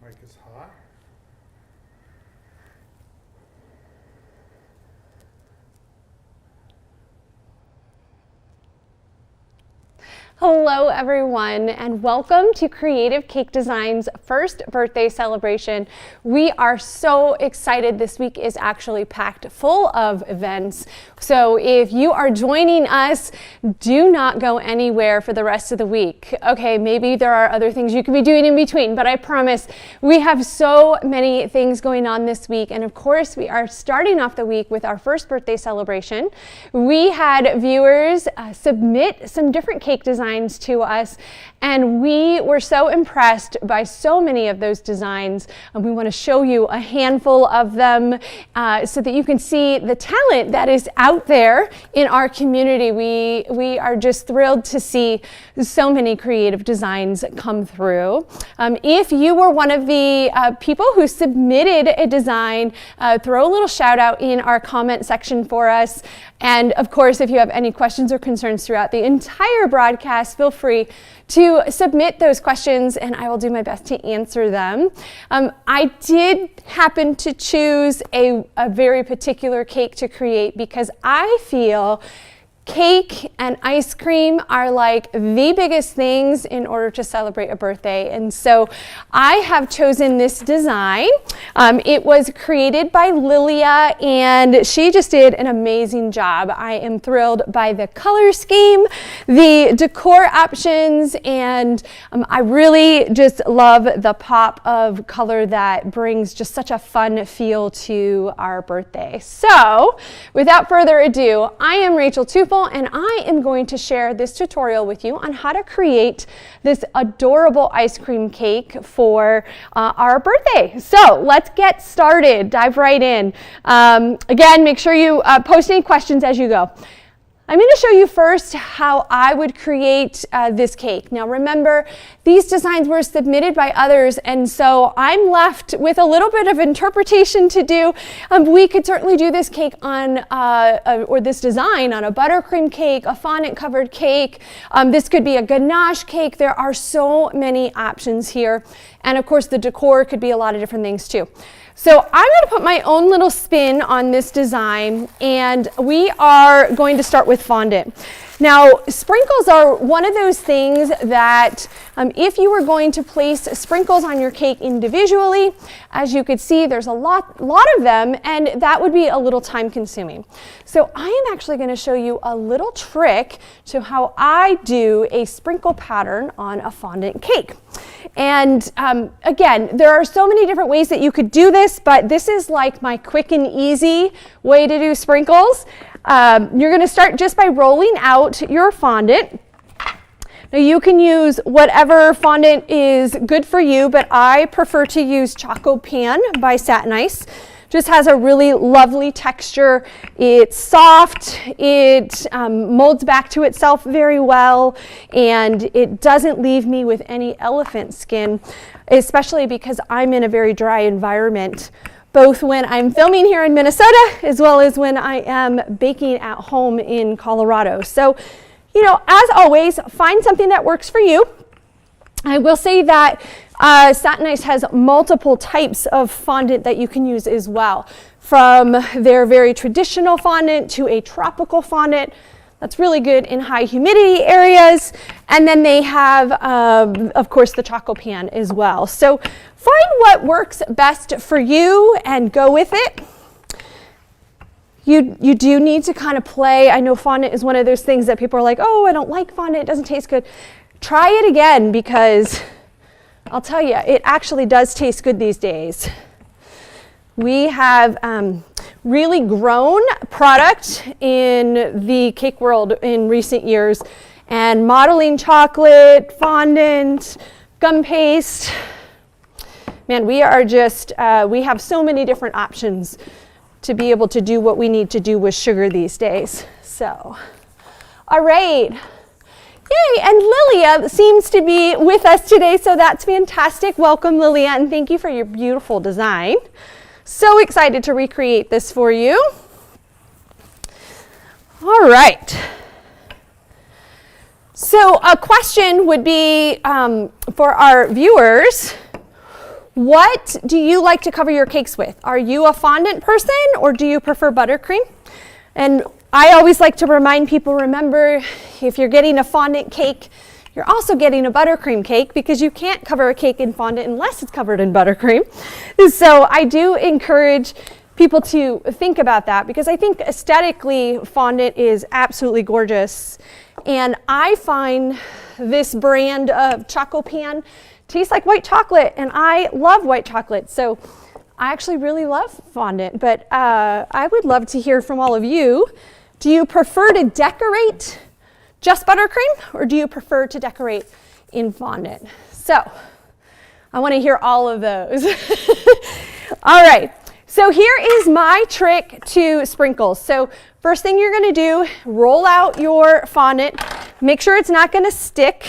Mic is hot. Hello everyone, and welcome to Creative Cake Design's first birthday celebration. We are so excited. This week is actually packed full of events. So if you are joining us, do not go anywhere for the rest of the week. Okay, maybe there are other things you could be doing in between, but I promise we have so many things going on this week. And of course, we are starting off the week with our first birthday celebration. We had viewers submit some different cake designs to us, and we were so impressed by so many of those designs, and we want to show you a handful of them so that you can see the talent that is out there in our community. We are just thrilled to see so many creative designs come through. If you were one of the people who submitted a design, throw a little shout out in our comment section for us. And of course, if you have any questions or concerns throughout the entire broadcast, feel free to submit those questions and I will do my best to answer them. I did happen to choose a very particular cake to create because I feel cake and ice cream are like the biggest things in order to celebrate a birthday. And so I have chosen this design. It was created by Lilia and she just did an amazing job. I am thrilled by the color scheme, the decor options, and I really just love the pop of color that brings just such a fun feel to our birthday. So without further ado, I am Rachael Teufel, and I am going to share this tutorial with you on how to create this adorable ice cream cake for our birthday. So let's get started, dive right in. Again, make sure you post any questions as you go. I'm going to show you first how I would create this cake. Now remember, these designs were submitted by others, and so I'm left with a little bit of interpretation to do. We could certainly do this cake on, or this design on a buttercream cake, a fondant covered cake. This could be a ganache cake. There are so many options here. And of course, the decor could be a lot of different things too. So I'm going to put my own little spin on this design, and we are going to start with fondant. Now, sprinkles are one of those things that if you were going to place sprinkles on your cake individually, as you could see, there's a lot of them, and that would be a little time consuming. So I am actually going to show you a little trick to how I do a sprinkle pattern on a fondant cake. And again, there are so many different ways that you could do this, but this is like my quick and easy way to do sprinkles. You're going to start just by rolling out your fondant. Now you can use whatever fondant is good for you, but I prefer to use Choco Pan by Satin Ice. Just has a really lovely texture. It's soft, it molds back to itself very well, and it doesn't leave me with any elephant skin, especially because I'm in a very dry environment, both when I'm filming here in Minnesota as well as when I am baking at home in Colorado. So, you know, as always, find something that works for you. I will say that Satin Ice has multiple types of fondant that you can use as well, from their very traditional fondant to a tropical fondant that's really good in high humidity areas, and then they have of course the Choco Pan as well. So find what works best for you and go with it. You do need to kind of play. I know fondant is one of those things that people are like, oh, I don't like fondant, it doesn't taste good. Try it again, because I'll tell you, it actually does taste good these days. We have really grown product in the cake world in recent years, and modeling chocolate, fondant, gum paste. Man, we are just, we have so many different options to be able to do what we need to do with sugar these days. So, all right. Yay, and Lilia seems to be with us today, so that's fantastic. Welcome, Lilia, and thank you for your beautiful design. So excited to recreate this for you. All right. So a question would be for our viewers, What do you like to cover your cakes with? Are you a fondant person or do you prefer buttercream? And I always like to remind people, remember, if you're getting a fondant cake, you're also getting a buttercream cake because you can't cover a cake in fondant unless it's covered in buttercream. So I do encourage people to think about that because I think aesthetically fondant is absolutely gorgeous. And I find this brand of Choco Pan tastes like white chocolate, and I love white chocolate. So I actually really love fondant, but I would love to hear from all of you. Do you prefer to decorate just buttercream, or do you prefer to decorate in fondant? So I want to hear all of those. All right, so here is my trick to sprinkles. So first thing you're going to do, roll out your fondant. Make sure it's not going to stick.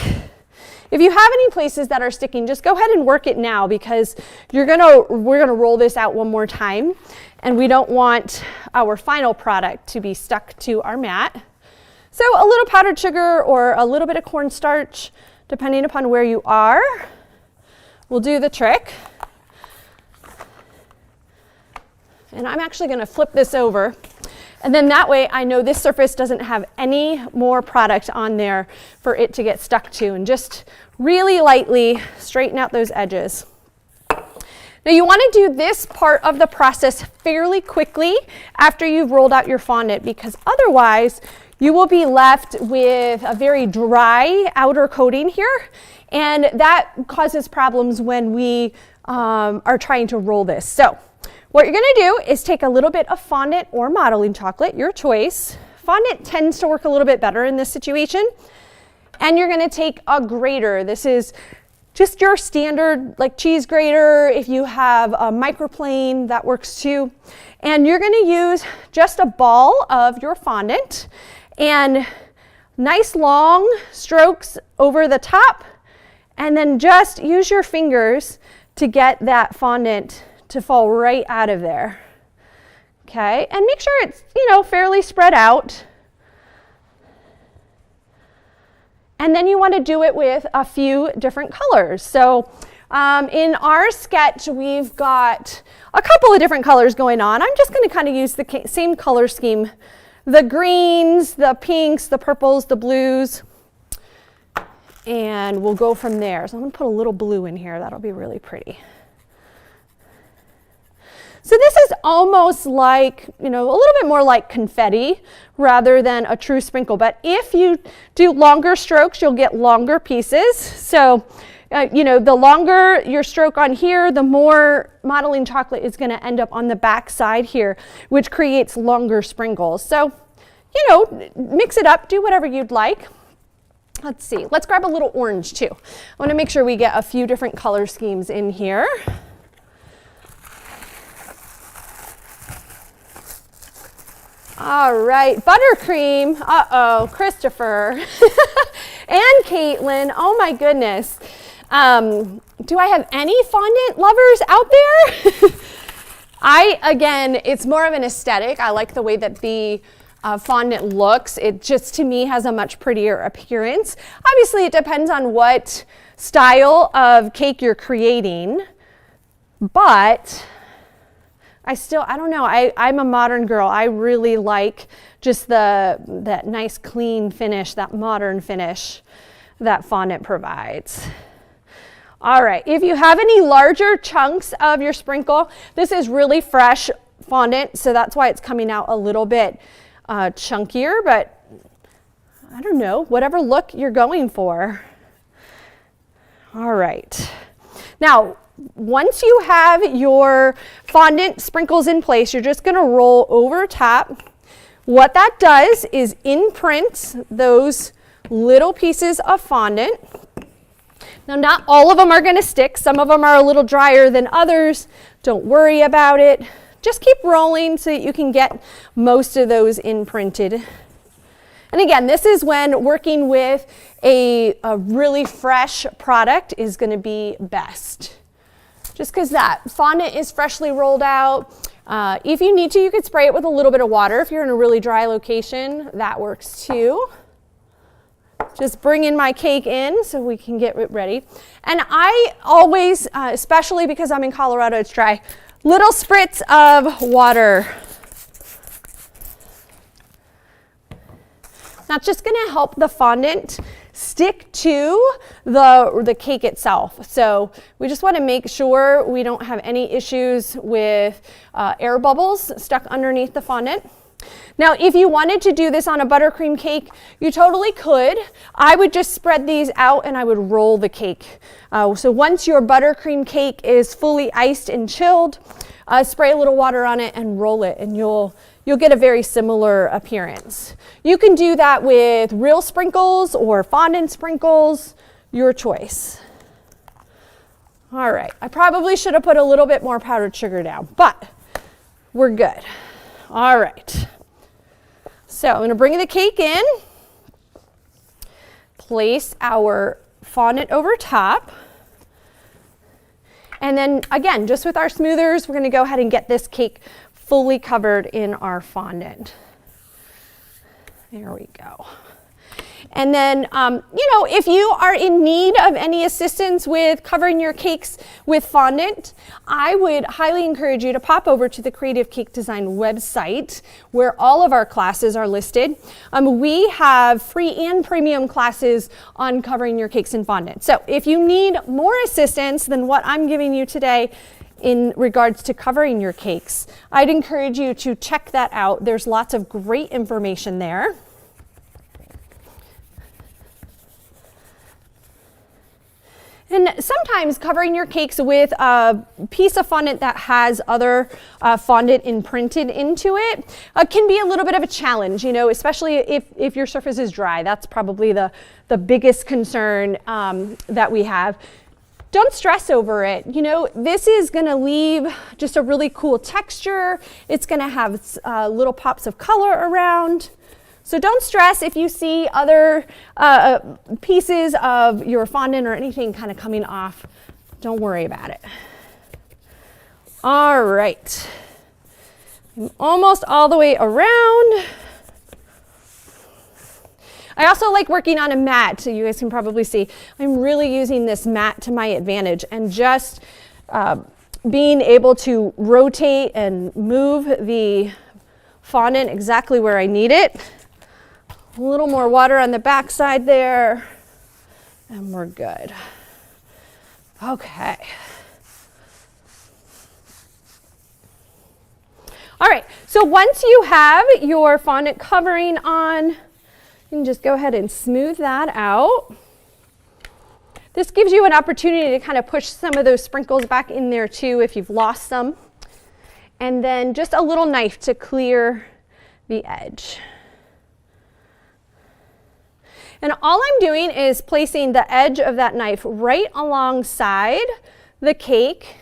If you have any places that are sticking, just go ahead and work it now because we're gonna roll this out one more time, and we don't want our final product to be stuck to our mat. So a little powdered sugar or a little bit of cornstarch, depending upon where you are, will do the trick. And I'm actually gonna flip this over. And then that way I know this surface doesn't have any more product on there for it to get stuck to, and just really lightly straighten out those edges. Now you want to do this part of the process fairly quickly after you've rolled out your fondant, because otherwise you will be left with a very dry outer coating here, and that causes problems when we are trying to roll this. So what you're going to do is take a little bit of fondant or modeling chocolate, your choice. Fondant tends to work a little bit better in this situation. And you're going to take a grater. This is just your standard like cheese grater. If you have a microplane, that works too. And you're going to use just a ball of your fondant and nice long strokes over the top, and then just use your fingers to get that fondant to fall right out of there. Okay, and make sure it's, fairly spread out. And then you want to do it with a few different colors. So in our sketch, we've got a couple of different colors going on. I'm just going to kind of use the same color scheme. The greens, the pinks, the purples, the blues. And we'll go from there. So I'm going to put a little blue in here. That'll be really pretty. So this is almost like, a little bit more like confetti rather than a true sprinkle. But if you do longer strokes, you'll get longer pieces. So, the longer your stroke on here, the more modeling chocolate is going to end up on the back side here, which creates longer sprinkles. So, mix it up, do whatever you'd like. Let's see, let's grab a little orange too. I want to make sure we get a few different color schemes in here. All right, buttercream, uh-oh, Christopher and Caitlin, oh my goodness. Do I have any fondant lovers out there? Again, it's more of an aesthetic. I like the way that the fondant looks. It just, to me, has a much prettier appearance. Obviously, it depends on what style of cake you're creating, but I don't know. I'm a modern girl. I really like just that nice clean finish, that modern finish that fondant provides. All right, if you have any larger chunks of your sprinkle, this is really fresh fondant, so that's why it's coming out a little bit chunkier, but I don't know, whatever look you're going for. All right. Now, once you have your fondant sprinkles in place, you're just going to roll over top. What that does is imprint those little pieces of fondant. Now, not all of them are going to stick. Some of them are a little drier than others. Don't worry about it. Just keep rolling so that you can get most of those imprinted. And again, this is when working with a really fresh product is going to be best. Just because that fondant is freshly rolled out. If you need to, you could spray it with a little bit of water. If you're in a really dry location, that works too. just bringing my cake in so we can get it ready. And I always, especially because I'm in Colorado, it's dry, little spritz of water. That's just gonna help the fondant stick to the cake itself. So we just wanna make sure we don't have any issues with air bubbles stuck underneath the fondant. Now, if you wanted to do this on a buttercream cake, you totally could. I would just spread these out and I would roll the cake. So once your buttercream cake is fully iced and chilled, spray a little water on it and roll it, and you'll get a very similar appearance. You can do that with real sprinkles or fondant sprinkles, your choice. All right, I probably should have put a little bit more powdered sugar down, but we're good. All right, so I'm gonna bring the cake in, place our fondant over top, and then again, just with our smoothers, we're gonna go ahead and get this cake fully covered in our fondant. There we go. And then, if you are in need of any assistance with covering your cakes with fondant, I would highly encourage you to pop over to the Creative Cake Design website where all of our classes are listed. We have free and premium classes on covering your cakes in fondant. So if you need more assistance than what I'm giving you today in regards to covering your cakes, I'd encourage you to check that out. There's lots of great information there. And sometimes covering your cakes with a piece of fondant that has other fondant imprinted into it can be a little bit of a challenge, especially if your surface is dry. That's probably the biggest concern that we have. Don't stress over it. This is gonna leave just a really cool texture. It's gonna have little pops of color around. So don't stress if you see other pieces of your fondant or anything kind of coming off. Don't worry about it. All right. I'm almost all the way around. I also like working on a mat, so you guys can probably see I'm really using this mat to my advantage, and just being able to rotate and move the fondant exactly where I need it. A little more water on the back side there, and we're good. Okay. All right, so once you have your fondant covering on, you can just go ahead and smooth that out. This gives you an opportunity to kind of push some of those sprinkles back in there too if you've lost some. And then just a little knife to clear the edge. And all I'm doing is placing the edge of that knife right alongside the cake,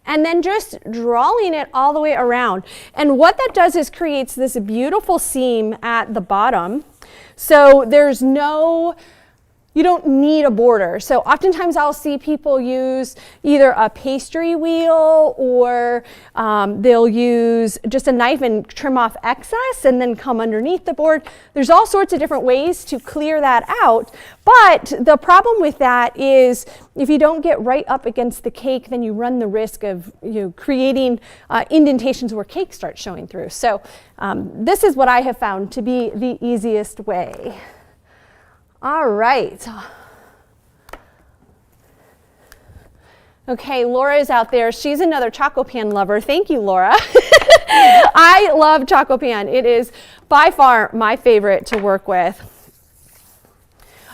and then just drawing it all the way around. And what that does is creates this beautiful seam at the bottom. So you don't need a border. So oftentimes I'll see people use either a pastry wheel or they'll use just a knife and trim off excess and then come underneath the board. There's all sorts of different ways to clear that out. But the problem with that is if you don't get right up against the cake, then you run the risk of creating indentations where cake starts showing through. So this is what I have found to be the easiest way. All right. Okay, Laura is out there. She's another Choco Pan lover. Thank you, Laura. I love Choco Pan. It is by far my favorite to work with.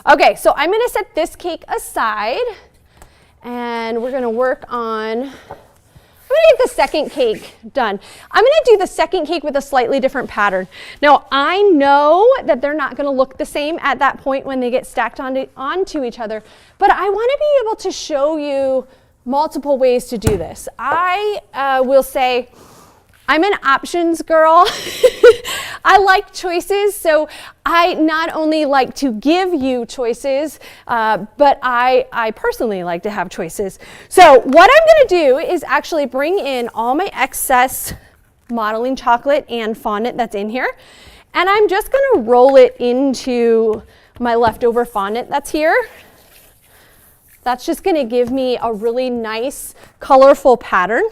Okay, so I'm going to set this cake aside, and we're going to work on... I'm going to get the second cake done. I'm going to do the second cake with a slightly different pattern. Now, I know that they're not going to look the same at that point when they get stacked onto each other, but I want to be able to show you multiple ways to do this. I will say, I'm an options girl. I like choices, so I not only like to give you choices, but I personally like to have choices. So what I'm going to do is actually bring in all my excess modeling chocolate and fondant that's in here, and I'm just going to roll it into my leftover fondant that's here. That's just going to give me a really nice, colorful pattern.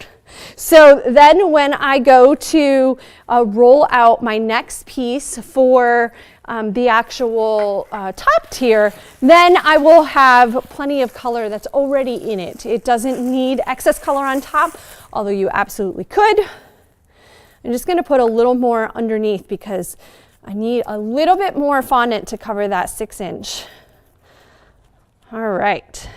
So then when I go to roll out my next piece for the actual top tier, then I will have plenty of color that's already in it. It doesn't need excess color on top, although you absolutely could. I'm just going to put a little more underneath because I need a little bit more fondant to cover that 6-inch. All right.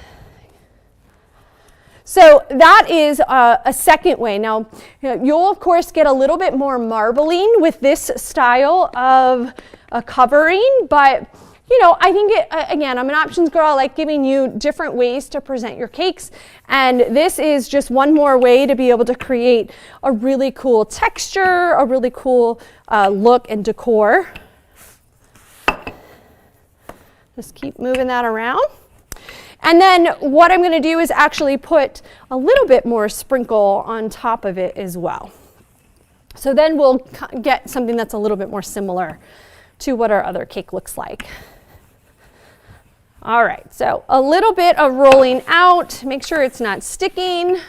So that is a second way. Now, you'll of course get a little bit more marbling with this style of covering, but you know, I think again, I'm an options girl. I like giving you different ways to present your cakes, and this is just one more way to be able to create a really cool texture, a really cool look and decor. Just keep moving that around. And then what I'm going to do is actually put a little bit more sprinkle on top of it as well. So then we'll get something that's a little bit more similar to what our other cake looks like. All right, so a little bit of rolling out, make sure it's not sticking. A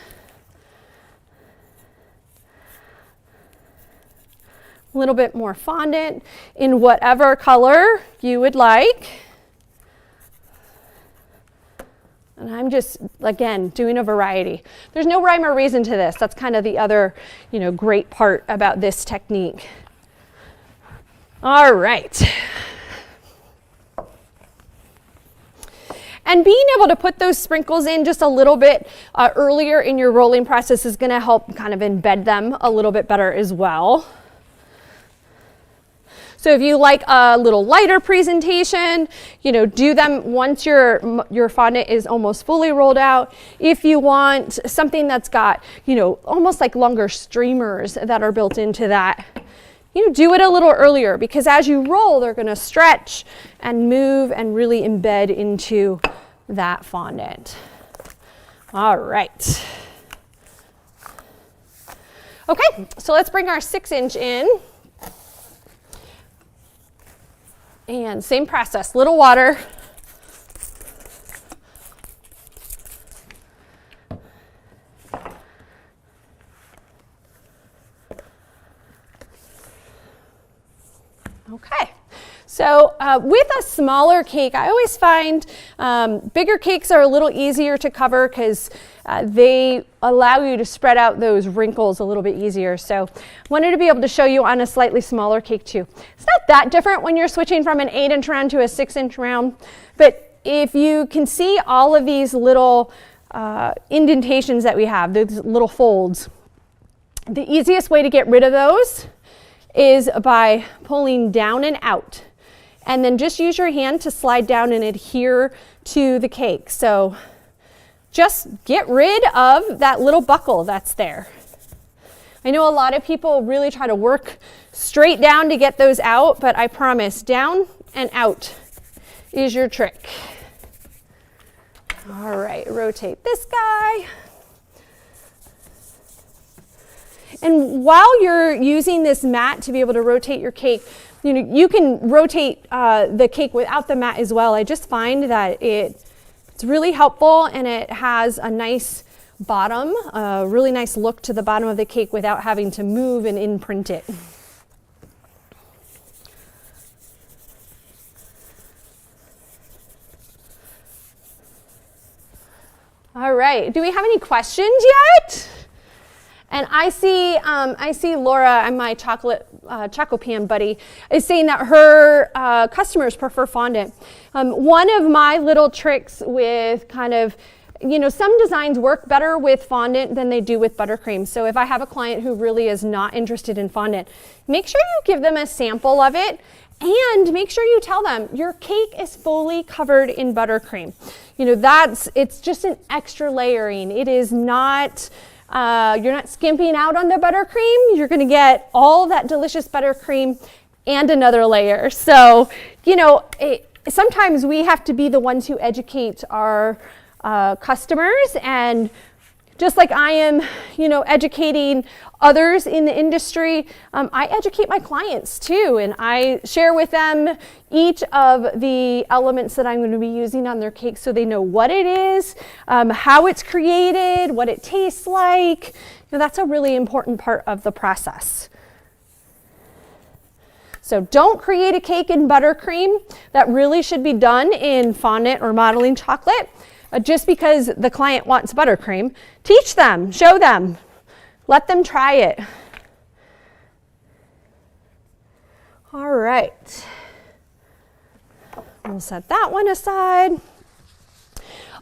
little bit more fondant in whatever color you would like. And I'm just, again, doing a variety. There's no rhyme or reason to this. That's kind of the other, you know, great part about this technique. All right. And being able to put those sprinkles in just a little bit earlier in your rolling process is going to help kind of embed them a little bit better as well. So if you like a little lighter presentation, you know, do them once your fondant is almost fully rolled out. If you want something that's got, you know, almost like longer streamers that are built into that, you know, do it a little earlier, because as you roll, they're going to stretch and move and really embed into that fondant. All right. Okay, so let's bring our 6-inch in. And same process, little water. Okay, so with a smaller cake, I always find bigger cakes are a little easier to cover because they allow you to spread out those wrinkles a little bit easier. So I wanted to be able to show you on a slightly smaller cake too. It's not that different when you're switching from an 8-inch round to a 6-inch round, but if you can see all of these little indentations that we have, those little folds, the easiest way to get rid of those is by pulling down and out. And then just use your hand to slide down and adhere to the cake. So just get rid of that little buckle that's there. I know a lot of people really try to work straight down to get those out, but I promise down and out is your trick. All right, rotate this guy. And while you're using this mat to be able to rotate your cake, you know, you can rotate the cake without the mat as well. I just find that it's really helpful, and it has a nice bottom, a really nice look to the bottom of the cake without having to move and imprint it. All right, do we have any questions yet? And I see Laura, my Choco Pan buddy, is saying that her customers prefer fondant. One of my little tricks with kind of, you know, some designs work better with fondant than they do with buttercream. So if I have a client who really is not interested in fondant, make sure you give them a sample of it, and make sure you tell them your cake is fully covered in buttercream. You know, it's just an extra layering. It is not, you're not skimping out on the buttercream. You're gonna get all that delicious buttercream and another layer. So, you know, sometimes we have to be the ones who educate our customers, and just like I am, educating others in the industry, I educate my clients too, and I share with them each of the elements that I'm going to be using on their cake so they know what it is, how it's created, what it tastes like. That's a really important part of the process. So don't create a cake in buttercream. That really should be done in fondant or modeling chocolate. Just because the client wants buttercream, teach them, show them, let them try it. All right, we'll set that one aside.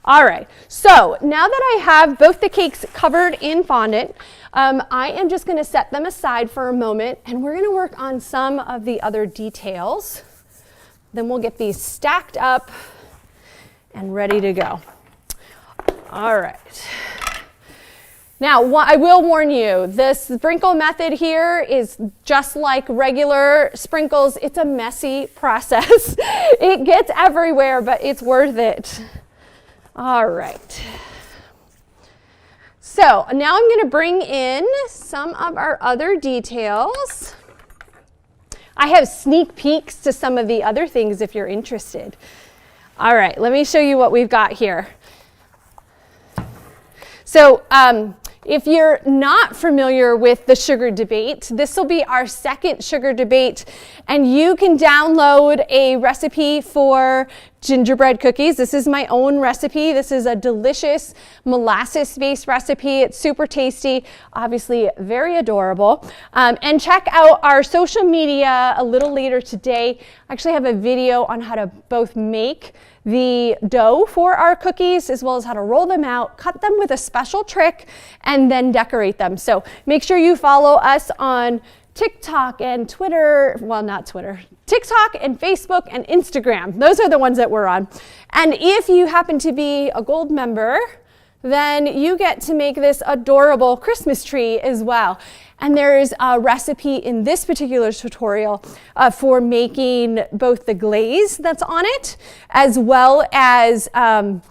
All right, so now that I have both the cakes covered in fondant, I am just going to set them aside for a moment, and we're going to work on some of the other details. Then we'll get these stacked up and ready to go. All right. Now, I will warn you, this sprinkle method here is just like regular sprinkles. It's a messy process. It gets everywhere, but it's worth it. All right. So now I'm going to bring in some of our other details. I have sneak peeks to some of the other things if you're interested. All right, let me show you what we've got here. So if you're not familiar with the sugar debate, this will be our second sugar debate, and you can download a recipe for gingerbread cookies. This is my own recipe. This is a delicious molasses-based recipe. It's super tasty, obviously very adorable. And check out our social media a little later today. I actually have a video on how to both make the dough for our cookies as well as how to roll them out, cut them with a special trick, and then decorate them. So make sure you follow us on TikTok and Twitter, well, not Twitter, TikTok and Facebook and Instagram. Those are the ones that we're on. And if you happen to be a gold member, then you get to make this adorable Christmas tree as well. And there is a recipe in this particular tutorial for making both the glaze that's on it, as well as I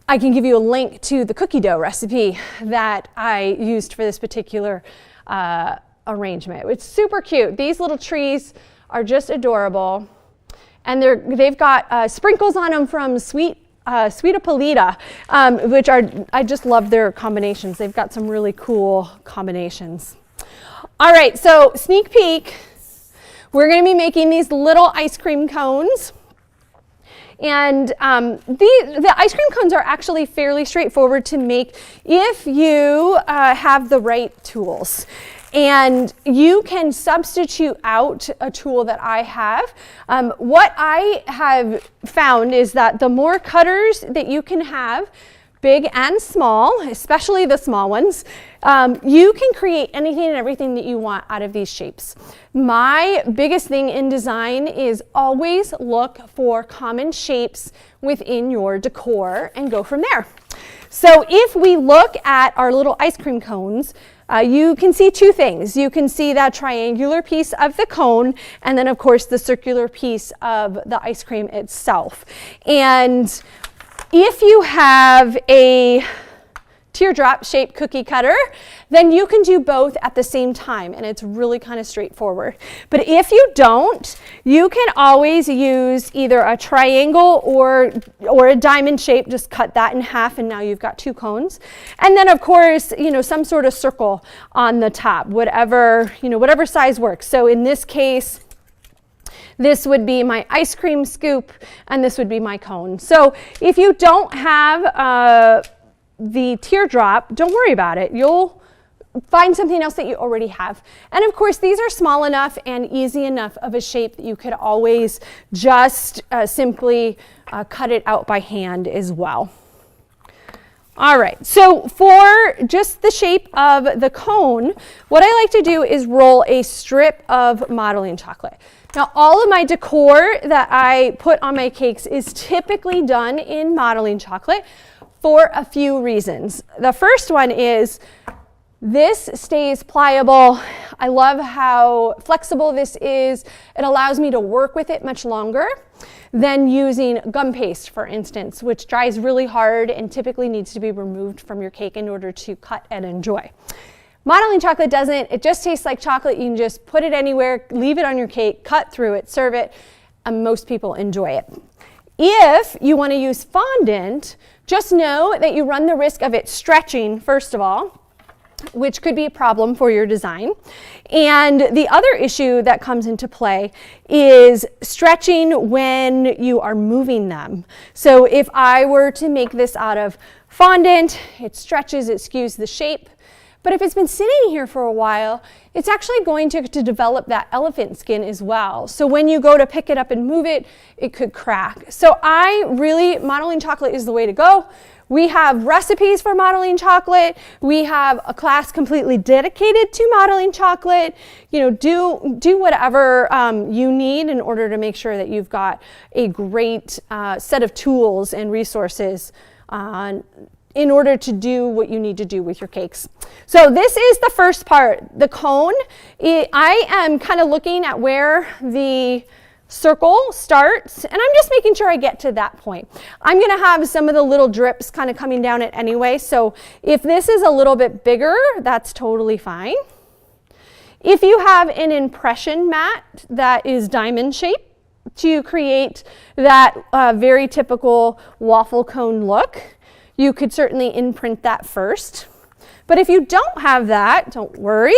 can give you a link to the cookie dough recipe that I used for this particular arrangement. It's super cute. These little trees are just adorable. And they've got sprinkles on them from Sweet Apolita, which I just love their combinations. They've got some really cool combinations. All right, so sneak peek. We're going to be making these little ice cream cones. And the ice cream cones are actually fairly straightforward to make if you have the right tools. And you can substitute out a tool that I have. What I have found is that the more cutters that you can have, big and small, especially the small ones, you can create anything and everything that you want out of these shapes. My biggest thing in design is always look for common shapes within your decor and go from there. So if we look at our little ice cream cones, you can see two things. You can see that triangular piece of the cone, and then of course the circular piece of the ice cream itself. And if you have a teardrop shaped cookie cutter, then you can do both at the same time, and it's really kind of straightforward. But if you don't, you can always use either a triangle or a diamond shape. Just cut that in half, and now you've got two cones. And then of course, some sort of circle on the top, whatever size works. So in this case, this would be my ice cream scoop, and this would be my cone. So if you don't have the teardrop, don't worry about it. You'll find something else that you already have. And of course, these are small enough and easy enough of a shape that you could always just simply cut it out by hand as well. All right, so for just the shape of the cone, what I like to do is roll a strip of modeling chocolate. Now, all of my decor that I put on my cakes is typically done in modeling chocolate for a few reasons. The first one is This stays pliable. I love how flexible this is. It allows me to work with it much longer than using gum paste, for instance, which dries really hard and typically needs to be removed from your cake in order to cut and enjoy. Modeling chocolate doesn't. It just tastes like chocolate. You can just put it anywhere, leave it on your cake, cut through it, serve it, and most people enjoy it. If you want to use fondant, just know that you run the risk of it stretching, first of all, which could be a problem for your design. And the other issue that comes into play is stretching when you are moving them. So if I were to make this out of fondant, it stretches, it skews the shape. But if it's been sitting here for a while, it's actually going to develop that elephant skin as well. So when you go to pick it up and move it, it could crack. So modeling chocolate is the way to go. We have recipes for modeling chocolate. We have a class completely dedicated to modeling chocolate. You know, do whatever you need in order to make sure that you've got a great set of tools and resources in order to do what you need to do with your cakes. So this is the first part, the cone. I am kind of looking at where the circle starts, and I'm just making sure I get to that point. I'm going to have some of the little drips kind of coming down it anyway, so if this is a little bit bigger, that's totally fine. If you have an impression mat that is diamond shaped to create that very typical waffle cone look, you could certainly imprint that first. But if you don't have that, don't worry.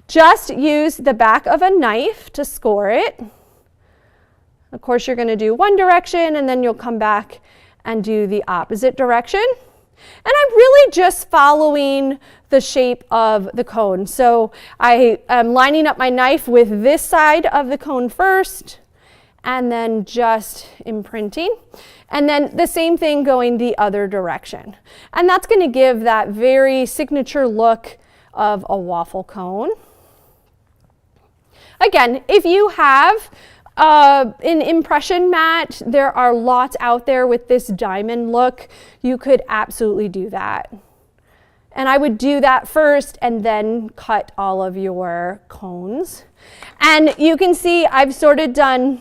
Just use the back of a knife to score it. Of course, you're going to do one direction, and then you'll come back and do the opposite direction. And I'm really just following the shape of the cone. So I am lining up my knife with this side of the cone first, and then just imprinting. And then the same thing going the other direction. And that's going to give that very signature look of a waffle cone. Again, if you have an impression mat, there are lots out there with this diamond look. You could absolutely do that. And I would do that first and then cut all of your cones. And you can see I've sort of done,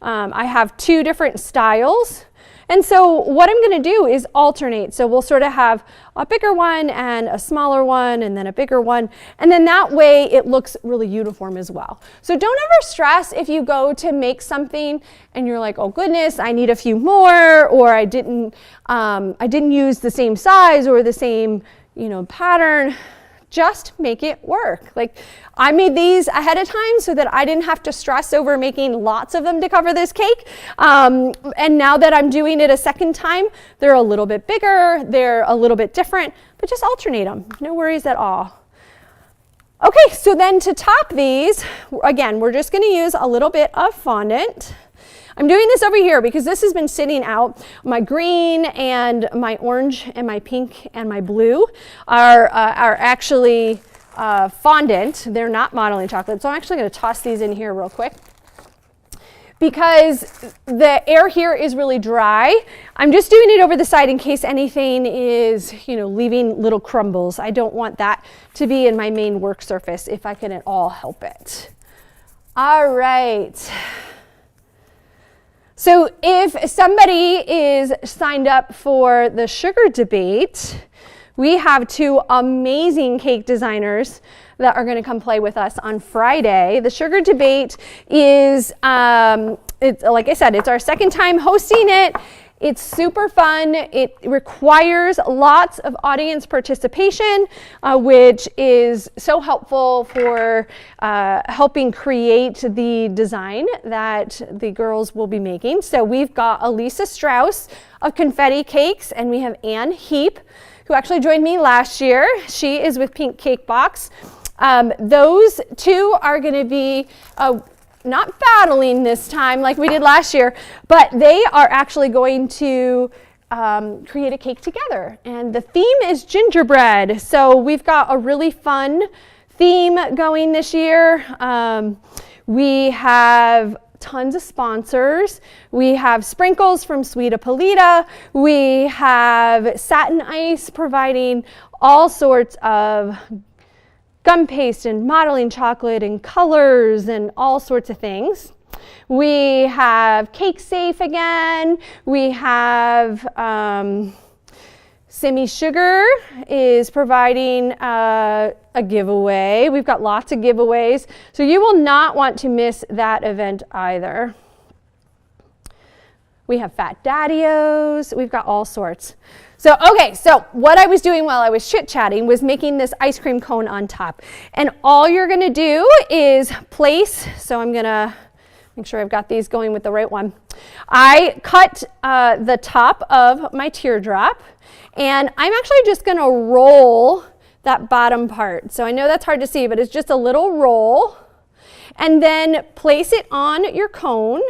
I have two different styles. And so what I'm going to do is alternate. So we'll sort of have a bigger one and a smaller one and then a bigger one. And then that way it looks really uniform as well. So don't ever stress if you go to make something and you're like, oh goodness, I need a few more, or I didn't use the same size or the same, pattern. Just make it work. Like, I made these ahead of time so that I didn't have to stress over making lots of them to cover this cake. And now that I'm doing it a second time, they're a little bit bigger, they're a little bit different, but just alternate them. No worries at all. Okay, so then to top these, again, we're just going to use a little bit of fondant. I'm doing this over here because this has been sitting out. My green and my orange and my pink and my blue are actually fondant. They're not modeling chocolate. So I'm actually going to toss these in here real quick. Because the air here is really dry, I'm just doing it over the side in case anything is, leaving little crumbles. I don't want that to be in my main work surface if I can at all help it. All right. So if somebody is signed up for the sugar debate, we have two amazing cake designers that are going to come play with us on Friday. The sugar debate is, like I said, it's our second time hosting it. It's super fun. It requires lots of audience participation, which is so helpful for helping create the design that the girls will be making. So we've got Elisa Strauss of Confetti Cakes, and we have Heap, who actually joined me last year. She is with Pink Cake Box. Those two are going to be not battling this time like we did last year, but they are actually going to create a cake together. And the theme is gingerbread. So we've got a really fun theme going this year. We have tons of sponsors. We have sprinkles from Sweet Apolita. We have Satin Ice providing all sorts of gum paste and modeling chocolate and colors and all sorts of things. We have Cake Safe again. We have Simi Sugar is providing a giveaway. We've got lots of giveaways, so you will not want to miss that event either. We have Fat Daddy-O's. We've got all sorts. So, okay, so what I was doing while I was chit-chatting was making this ice cream cone on top. And all you're gonna do is place, so I'm gonna make sure I've got these going with the right one. I cut the top of my teardrop, and I'm actually just gonna roll that bottom part. So I know that's hard to see, but it's just a little roll. And then place it on your cone.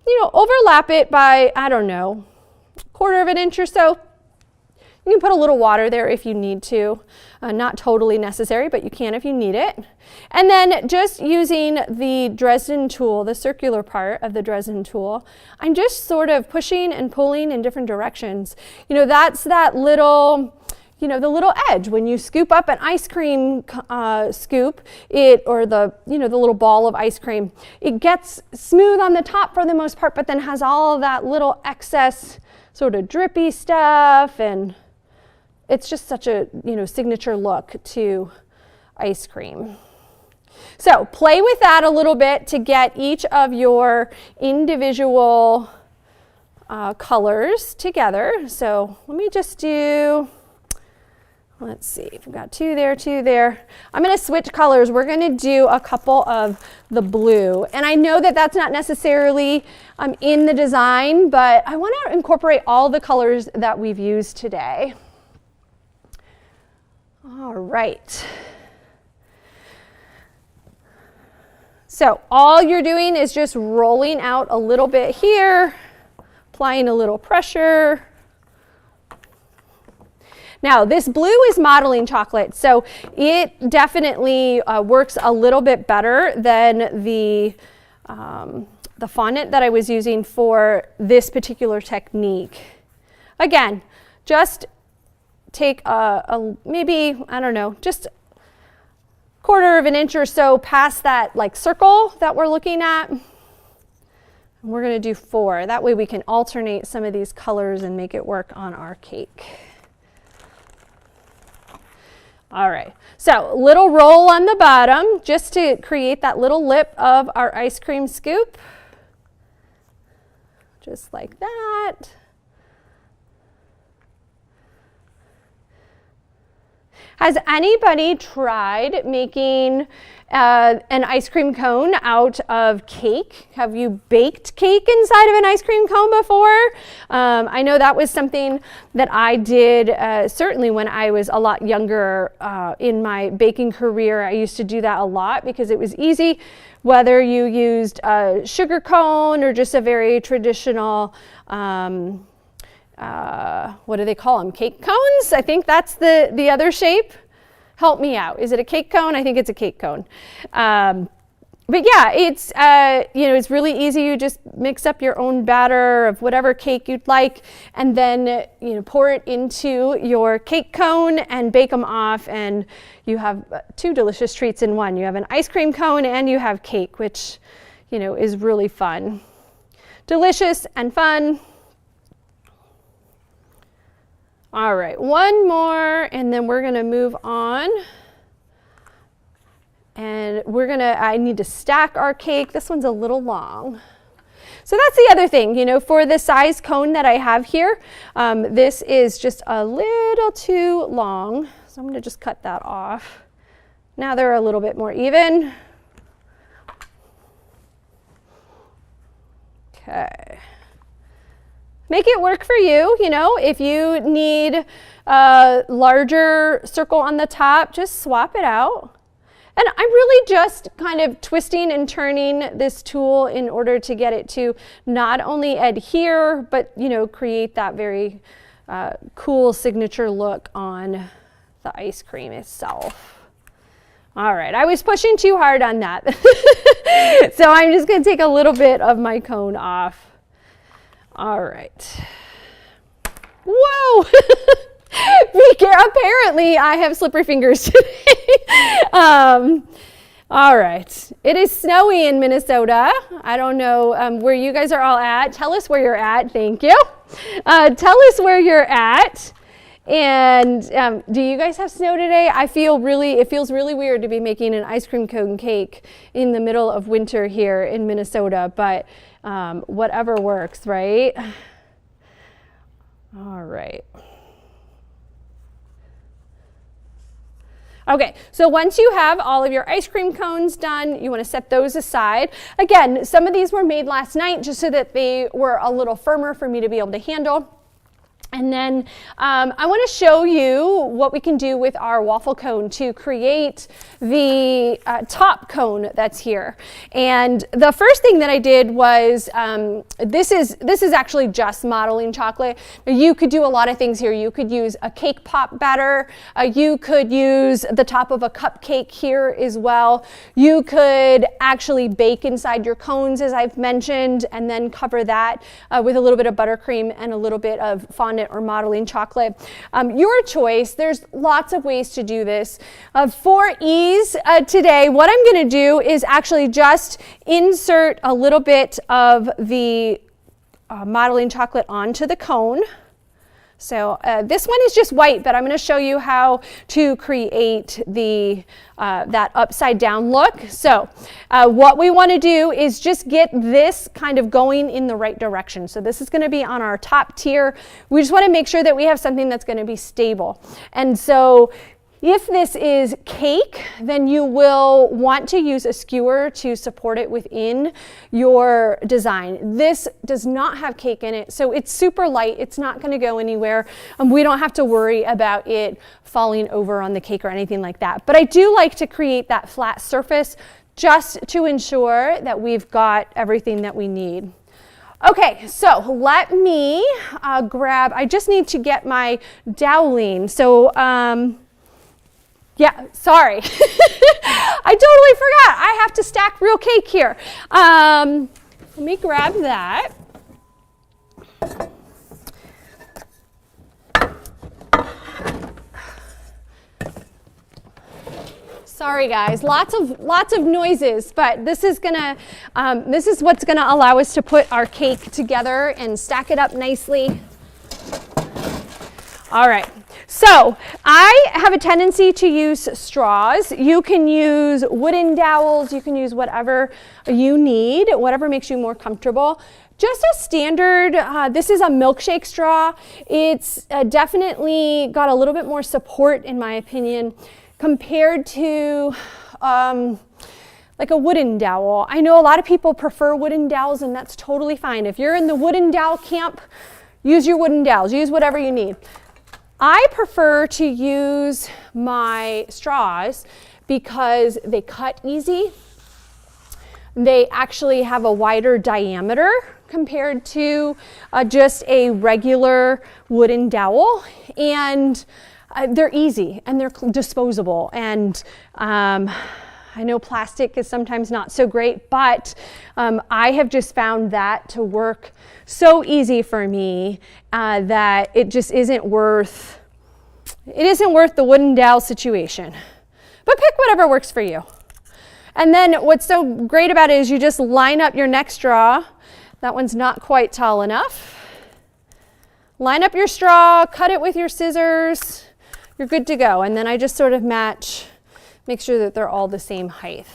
You know, overlap it by, I don't know, 1/4 of an inch or so. You can put a little water there if you need to. Not totally necessary, but you can if you need it. And then just using the Dresden tool, the circular part of the Dresden tool, I'm just sort of pushing and pulling in different directions. You know, that's that little, you know, the little edge. When you scoop up an ice cream scoop, or the, you know, the little ball of ice cream, it gets smooth on the top for the most part, but then has all of that little excess sort of drippy stuff, and it's just such a, you know, signature look to ice cream. So play with that a little bit to get each of your individual colors together. So let me just do, let's see, we've got two there, two there. I'm going to switch colors. We're going to do a couple of the blue. And I know that that's not necessarily in the design, but I want to incorporate all the colors that we've used today. All right. So all you're doing is just rolling out a little bit here, applying a little pressure. Now this blue is modeling chocolate, so it definitely works a little bit better than the fondant that I was using for this particular technique. Again, just take maybe, I don't know, just 1/4 of an inch or so past that like circle that we're looking at. And we're going to do 4. That way we can alternate some of these colors and make it work on our cake. All right, so little roll on the bottom just to create that little lip of our ice cream scoop. Just like that. Has anybody tried making an ice cream cone out of cake? Have you baked cake inside of an ice cream cone before? I know that was something that I did certainly when I was a lot younger in my baking career. I used to do that a lot because it was easy, whether you used a sugar cone or just a very traditional what do they call them? Cake cones? I think that's the other shape. Help me out. Is it a cake cone? I think it's a cake cone. But yeah, it's you know, it's really easy. You just mix up your own batter of whatever cake you'd like, and then you know, pour it into your cake cone and bake them off, and you have 2 delicious treats in one. You have an ice cream cone and you have cake, which you know is really fun, delicious and fun. All right, one more, and then we're gonna move on. And I need to stack our cake. This one's a little long. So that's the other thing, you know, for the size cone that I have here, this is just a little too long. So I'm gonna just cut that off. Now they're a little bit more even. Okay. Make it work for you, you know, if you need a larger circle on the top, just swap it out. And I'm really just kind of twisting and turning this tool in order to get it to not only adhere, but, you know, create that very cool signature look on the ice cream itself. All right, I was pushing too hard on that. So I'm just gonna take a little bit of my cone off. All right. Whoa! Apparently, I have slippery fingers today. All right. It is snowy in Minnesota. I don't know where you guys are all at. Tell us where you're at. Thank you. Tell us where you're at. And do you guys have snow today? It feels really weird to be making an ice cream cone cake in the middle of winter here in Minnesota, but whatever works, right? All right. Okay, so once you have all of your ice cream cones done, you want to set those aside. Again, some of these were made last night just so that they were a little firmer for me to be able to handle. And then I want to show you what we can do with our waffle cone to create the top cone that's here. And the first thing that I did was, this is actually just modeling chocolate. You could do a lot of things here. You could use a cake pop batter. You could use the top of a cupcake here as well. You could actually bake inside your cones, as I've mentioned, and then cover that with a little bit of buttercream and a little bit of fondant or modeling chocolate. Your choice. There's lots of ways to do this. For ease today, what I'm going to do is actually just insert a little bit of the modeling chocolate onto the cone. So this one is just white, but I'm going to show you how to create the that upside down look. So what we want to do is just get this kind of going in the right direction. So this is going to be on our top tier. We just want to make sure that we have something that's going to be stable. And so if this is cake, then you will want to use a skewer to support it within your design. This does not have cake in it, so it's super light. It's not going to go anywhere. We don't have to worry about it falling over on the cake or anything like that. But I do like to create that flat surface just to ensure that we've got everything that we need. Okay, so let me I just need to get my doweling. So, yeah, sorry. I totally forgot. I have to stack real cake here. Let me grab that. Sorry guys, lots of noises, but this is what's gonna allow us to put our cake together and stack it up nicely. All right. So I have a tendency to use straws. You can use wooden dowels. You can use whatever you need, whatever makes you more comfortable. Just a standard, this is a milkshake straw. It's definitely got a little bit more support, in my opinion, compared to like a wooden dowel. I know a lot of people prefer wooden dowels, and that's totally fine. If you're in the wooden dowel camp, use your wooden dowels. Use whatever you need. I prefer to use my straws because they cut easy. They actually have a wider diameter compared to just a regular wooden dowel, and they're easy and they're disposable. And I know plastic is sometimes not so great, but I have just found that to work so easy for me that it just isn't worth the wooden dowel situation. But pick whatever works for you. And then what's so great about it is you just line up your next straw. That one's not quite tall enough. Line up your straw, cut it with your scissors. You're good to go. And then I just sort of make sure that they're all the same height.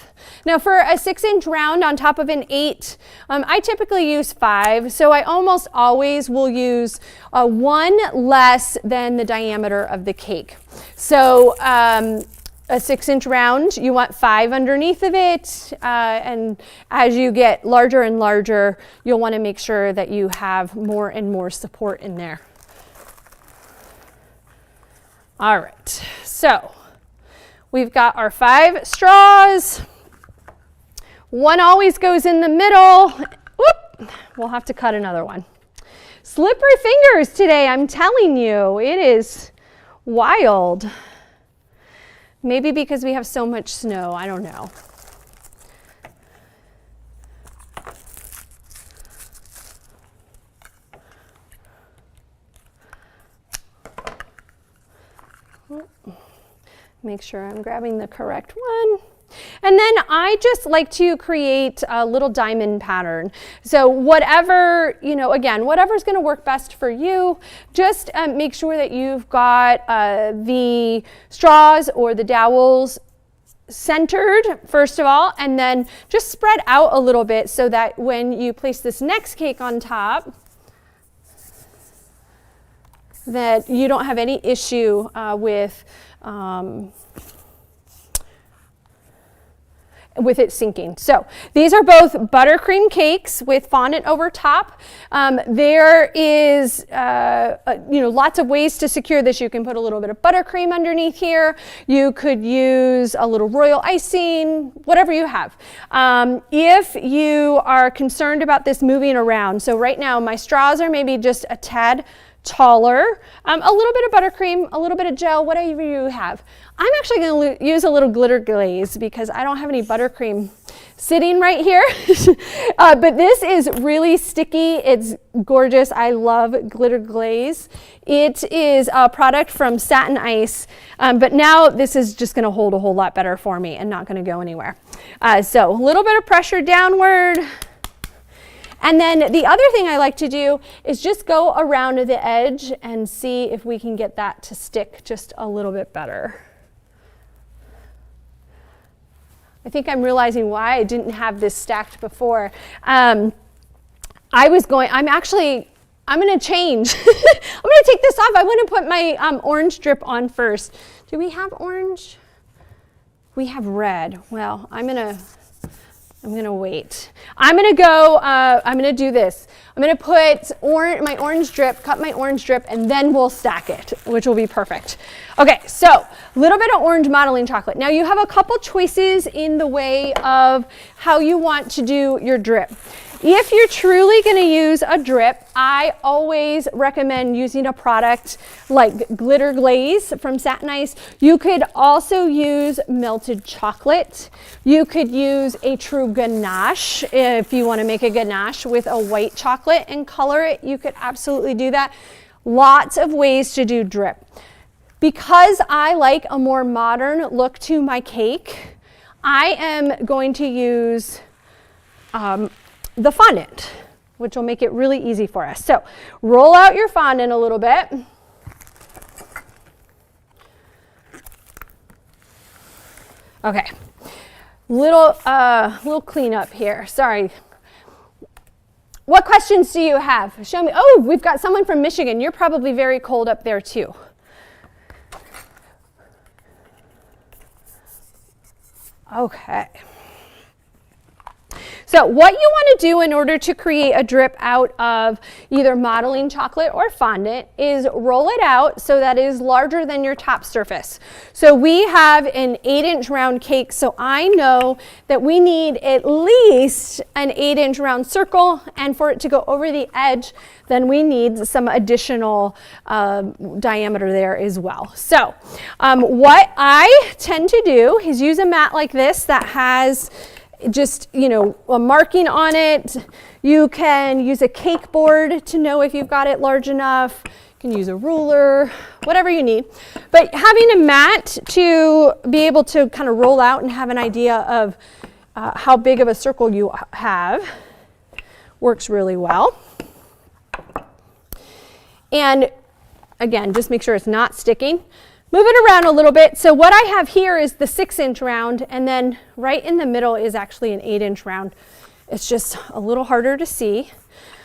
Now for a 6-inch round on top of an 8, I typically use 5, so I almost always will use 1 less than the diameter of the cake. So a 6-inch round, you want 5 underneath of it, and as you get larger and larger, you'll want to make sure that you have more and more support in there. All right, so we've got our 5 straws. 1 always goes in the middle. Whoop, we'll have to cut another one. Slippery fingers today, I'm telling you. It is wild. Maybe because we have so much snow, I don't know. Make sure I'm grabbing the correct one. And then I just like to create a little diamond pattern. So whatever, again, whatever's going to work best for you, just make sure that you've got the straws or the dowels centered first of all, and then just spread out a little bit so that when you place this next cake on top, that you don't have any issue with it sinking. So these are both buttercream cakes with fondant over top. There is lots of ways to secure this. You can put a little bit of buttercream underneath here. You could use a little royal icing, whatever you have. If you are concerned about this moving around, so right now my straws are maybe just a tad taller, a little bit of buttercream, a little bit of gel, whatever you have. I'm actually going to use a little glitter glaze because I don't have any buttercream sitting right here. But this is really sticky. It's gorgeous. I love glitter glaze. It is a product from Satin Ice, but now this is just going to hold a whole lot better for me and not going to go anywhere. So a little bit of pressure downward. And then the other thing I like to do is just go around the edge and see if we can get that to stick just a little bit better. I think I'm realizing why I didn't have this stacked before. I'm going to change. I'm going to take this off. I want to put my orange drip on first. Do we have orange? We have red. Well, I'm going to wait. I'm going to do this. I'm going to put my orange drip, cut my orange drip, and then we'll stack it, which will be perfect. Okay, so a little bit of orange modeling chocolate. Now you have a couple choices in the way of how you want to do your drip. If you're truly going to use a drip, I always recommend using a product like Glitter Glaze from Satin Ice. You could also use melted chocolate. You could use a true ganache. If you want to make a ganache with a white chocolate and color it, you could absolutely do that. Lots of ways to do drip. Because I like a more modern look to my cake, I am going to use the fondant, which will make it really easy for us. So roll out your fondant a little bit. Okay, little cleanup here. Sorry. What questions do you have? Show me. Oh, we've got someone from Michigan. You're probably very cold up there too. Okay. So what you want to do in order to create a drip out of either modeling chocolate or fondant is roll it out so that it is larger than your top surface. So we have an 8-inch round cake, so I know that we need at least an 8-inch round circle, and for it to go over the edge, then we need some additional diameter there as well. So what I tend to do is use a mat like this that has just, a marking on it. You can use a cake board to know if you've got it large enough. You can use a ruler, whatever you need. But having a mat to be able to kind of roll out and have an idea of how big of a circle you have works really well. And again, just make sure it's not sticking. Move it around a little bit. So what I have here is the 6-inch round, and then right in the middle is actually an 8-inch round. It's just a little harder to see.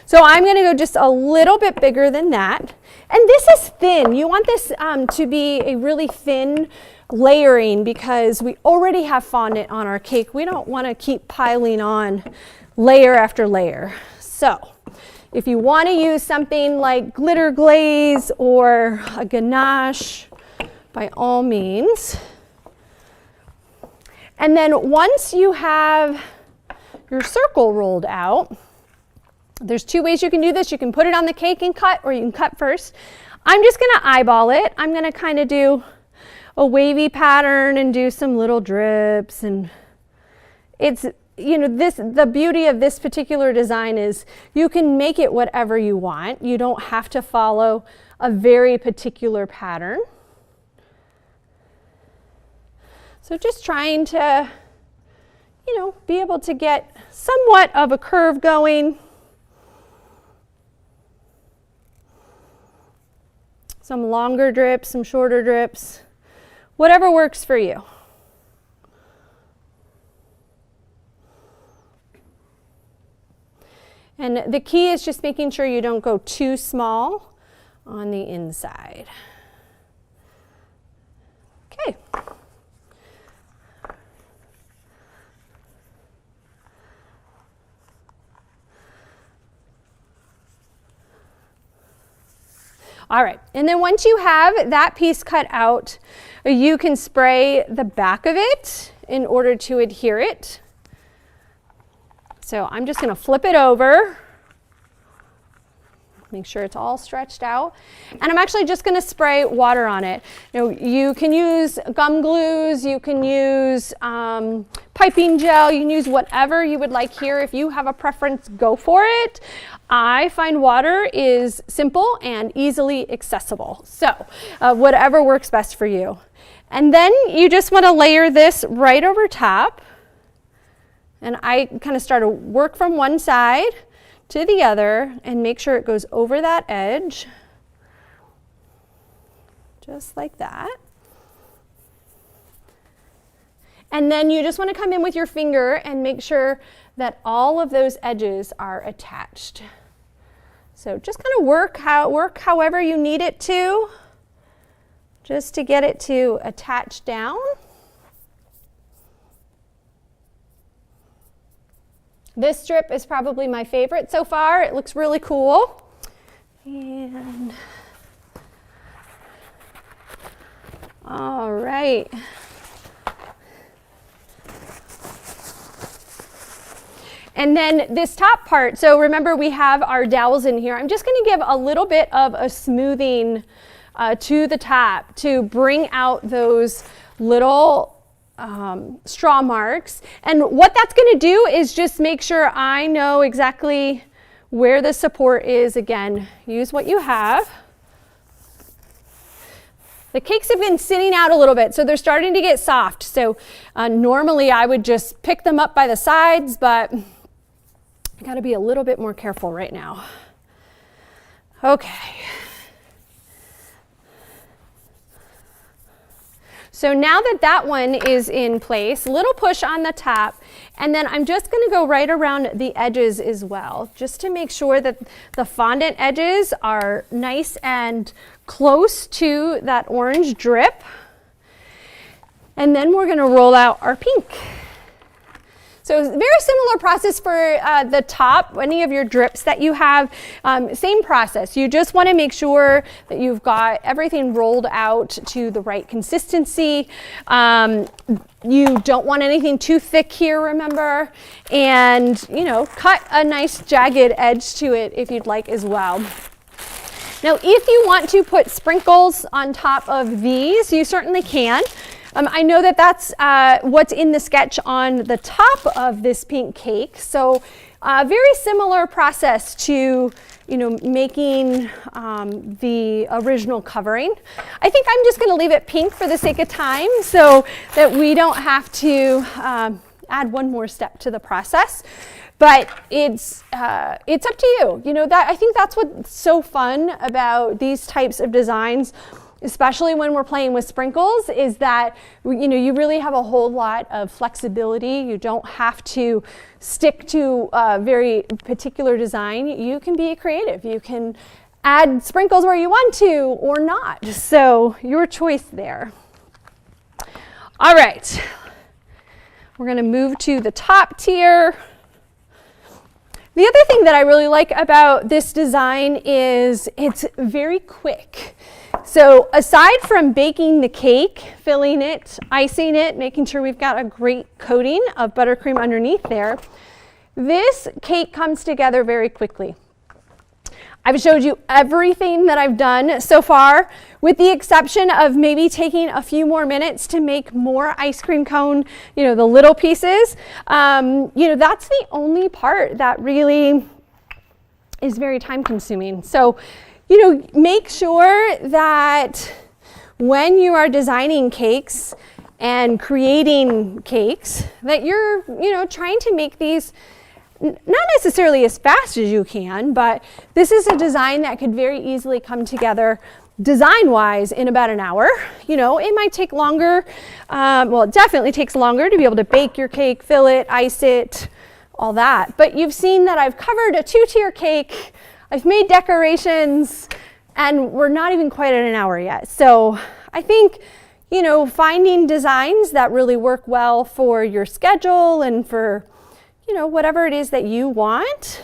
So I'm going to go just a little bit bigger than that. And this is thin. You want this to be a really thin layering because we already have fondant on our cake. We don't want to keep piling on layer after layer. So if you want to use something like glitter glaze or a ganache, by all means. And then once you have your circle rolled out, there's 2 ways you can do this. You can put it on the cake and cut, or you can cut first. I'm just going to eyeball it. I'm going to kind of do a wavy pattern and do some little drips. And it's, the beauty of this particular design is you can make it whatever you want. You don't have to follow a very particular pattern. So just trying to, be able to get somewhat of a curve going. Some longer drips, some shorter drips, whatever works for you. And the key is just making sure you don't go too small on the inside. Okay. All right, and then once you have that piece cut out, you can spray the back of it in order to adhere it. So I'm just going to flip it over, make sure it's all stretched out, and I'm actually just going to spray water on it. You can use gum glues, you can use piping gel, you can use whatever you would like here. If you have a preference, go for it. I find water is simple and easily accessible, so whatever works best for you. And then you just want to layer this right over top, and I kind of start to work from one side to the other and make sure it goes over that edge, just like that. And then you just want to come in with your finger and make sure that all of those edges are attached. So just kind of work however you need it to, just to get it to attach down. This strip is probably my favorite so far. It looks really cool. And all right. And then this top part, so remember we have our dowels in here. I'm just going to give a little bit of a smoothing to the top to bring out those little straw marks. And what that's going to do is just make sure I know exactly where the support is. Again, use what you have. The cakes have been sitting out a little bit, so they're starting to get soft. So normally I would just pick them up by the sides, but I got to be a little bit more careful right now. Okay. So now that that one is in place, little push on the top, and then I'm just going to go right around the edges as well, just to make sure that the fondant edges are nice and close to that orange drip. And then we're going to roll out our pink. So very similar process for the top, any of your drips that you have, same process. You just want to make sure that you've got everything rolled out to the right consistency. You don't want anything too thick here, remember, and cut a nice jagged edge to it if you'd like as well. Now, if you want to put sprinkles on top of these, you certainly can. I know that that's what's in the sketch on the top of this pink cake. So very similar process to, making the original covering. I think I'm just going to leave it pink for the sake of time so that we don't have to add one more step to the process. But it's up to you. I think that's what's so fun about these types of designs, especially when we're playing with sprinkles, is that you really have a whole lot of flexibility. You don't have to stick to a very particular design. You can be creative. You can add sprinkles where you want to or not. So your choice there. All right, we're going to move to the top tier. The other thing that I really like about this design is it's very quick. So aside from baking the cake, filling it, icing it, making sure we've got a great coating of buttercream underneath there, this cake comes together very quickly. I've showed you everything that I've done so far, with the exception of maybe taking a few more minutes to make more ice cream cone, the little pieces. That's the only part that really is very time consuming. So, make sure that when you are designing cakes, and creating cakes that you're, trying to make these not necessarily as fast as you can, but this is a design that could very easily come together design-wise in about an hour. It might take longer. Well, it definitely takes longer to be able to bake your cake, fill it, ice it, all that. But you've seen that I've covered a 2-tier cake. I've made decorations, and we're not even quite at an hour yet. So I think, finding designs that really work well for your schedule and for, whatever it is that you want.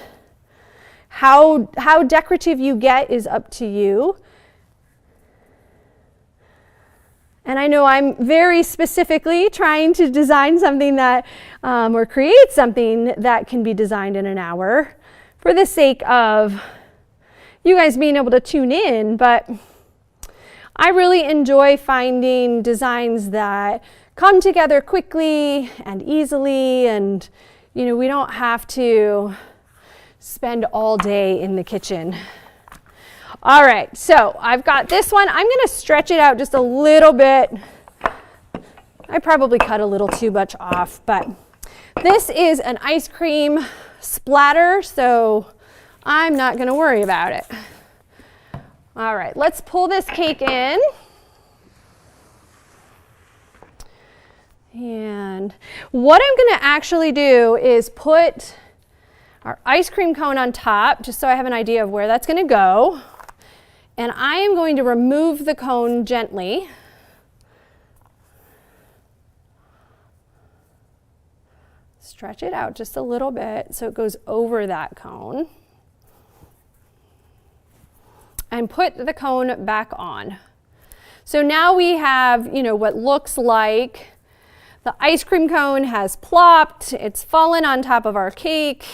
How decorative you get is up to you. And I know I'm very specifically trying to design something that, or create something that can be designed in an hour for the sake of you guys being able to tune in. But I really enjoy finding designs that come together quickly and easily, and we don't have to spend all day in the kitchen. All right, so I've got this one. I'm going to stretch it out just a little bit. I probably cut a little too much off, but this is an ice cream splatter, so I'm not going to worry about it. All right, let's pull this cake in. And what I'm going to actually do is put our ice cream cone on top, just so I have an idea of where that's going to go. And I am going to remove the cone gently. Stretch it out just a little bit so it goes over that cone. And put the cone back on. So now we have, what looks like the ice cream cone has plopped. It's fallen on top of our cake.